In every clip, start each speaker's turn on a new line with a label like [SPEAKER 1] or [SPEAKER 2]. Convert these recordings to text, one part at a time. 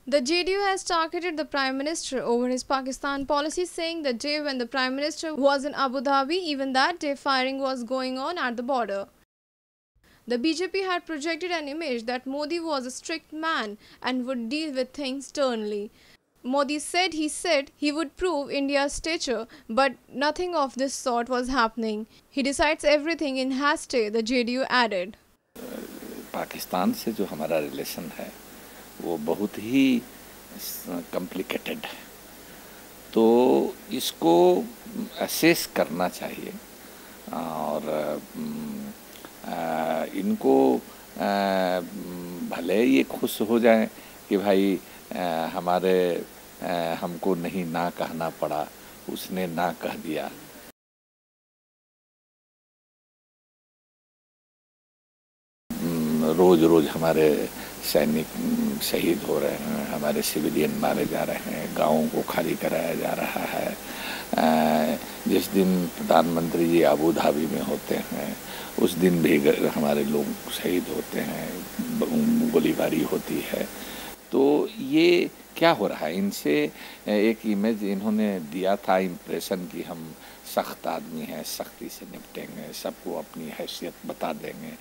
[SPEAKER 1] The JDU has targeted the Prime Minister over his Pakistan policy, saying the day when the Prime Minister was in Abu Dhabi, even that day firing was going on at the border. The BJP had projected an image that Modi was a strict man and would deal with things sternly. Modi said he would prove India's stature, but nothing of this sort was happening. He decides everything in haste, the JDU added.
[SPEAKER 2] Pakistan से जो हमारा relation है वो बहुत ही complicated है, तो इसको assess करना चाहिए और इनको भले ये खुश हो जाएं कि भाई हमारे हमको नहीं ना कहना पड़ा, उसने ना कह दिया। रोज़ रोज़ हमारे सैनिक शहीद हो रहे हैं, हमारे सिविलियन मारे जा रहे हैं, गाँवों को खाली कराया जा रहा है। जिस दिन प्रधानमंत्री जी अबू धाबी में होते हैं उस दिन भी हमारे लोग शहीद होते हैं, गोलीबारी होती है। तो ये क्या हो रहा है? इनसे एक इमेज इन्होंने दिया था, इम्प्रेशन कि हम सख्त आदमी हैं, सख्ती से निपटेंगे, सबको अपनी हैसियत बता देंगे,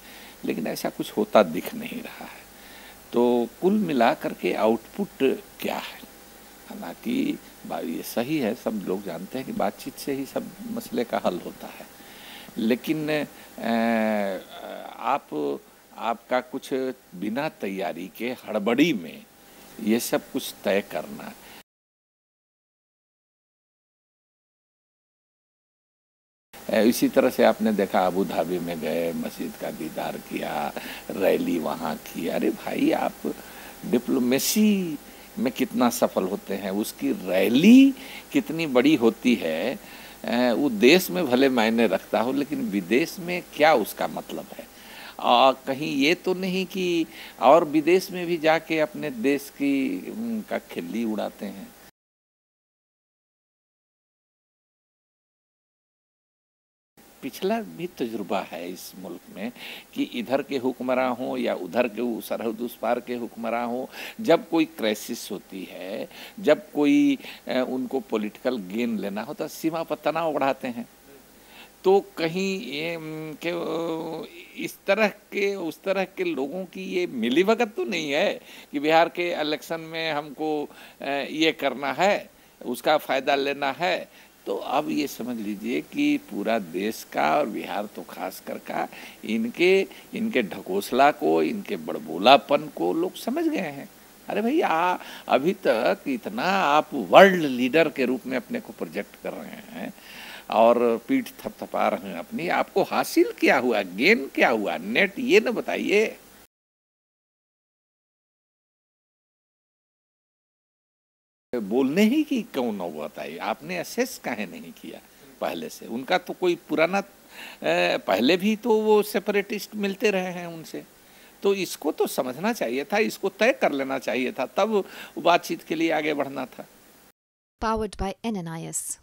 [SPEAKER 2] लेकिन ऐसा कुछ होता दिख नहीं रहा है। तो कुल मिला करके आउटपुट क्या है? हालांकि ये सही है, सब लोग जानते हैं कि बातचीत से ही सब मसले का हल होता है, लेकिन आपका कुछ बिना तैयारी के हड़बड़ी में ये सब कुछ तय करना। इसी तरह से आपने देखा अबू धाबी में गए, मस्जिद का दीदार किया, रैली वहाँ की। अरे भाई, आप डिप्लोमेसी में कितना सफल होते हैं, उसकी रैली कितनी बड़ी होती है। वो देश में भले मायने रखता हो, लेकिन विदेश में क्या उसका मतलब है? कहीं ये तो नहीं कि और विदेश में भी जाके अपने देश की का खिल्ली उड़ाते हैं। पिछला भी तजुर्बा है इस मुल्क में कि इधर के हुक्मरान हों या उधर के सरहद उस पार के हुक्मरान हों, जब कोई क्राइसिस होती है, जब कोई उनको पॉलिटिकल गेन लेना होता, सीमा पर तनाव बढ़ाते हैं। तो कहीं ये कि इस तरह के उस तरह के लोगों की ये मिलीभगत तो नहीं है कि बिहार के इलेक्शन में हमको ये करना है, उसका फ़ायदा लेना है। तो अब ये समझ लीजिए कि पूरा देश का और बिहार तो खास कर का इनके ढकोसला को, इनके बड़बोलापन को लोग समझ गए हैं। अरे भाई, अभी तक इतना आप वर्ल्ड लीडर के रूप में अपने को प्रोजेक्ट कर रहे हैं और पीठ थपथपा रहे हैं अपनी, आपको हासिल क्या हुआ, गेन क्या हुआ, नेट ये न बताइए। बोलने ही की क्यों न बताइए, आपने असेस काहे नहीं किया पहले से? उनका तो कोई पुराना पहले भी तो वो सेपरेटिस्ट मिलते रहे हैं उनसे, तो इसको तो समझना चाहिए था, इसको तय कर लेना चाहिए था, तब बातचीत के लिए आगे बढ़ना था।
[SPEAKER 3] Powered by NNIS.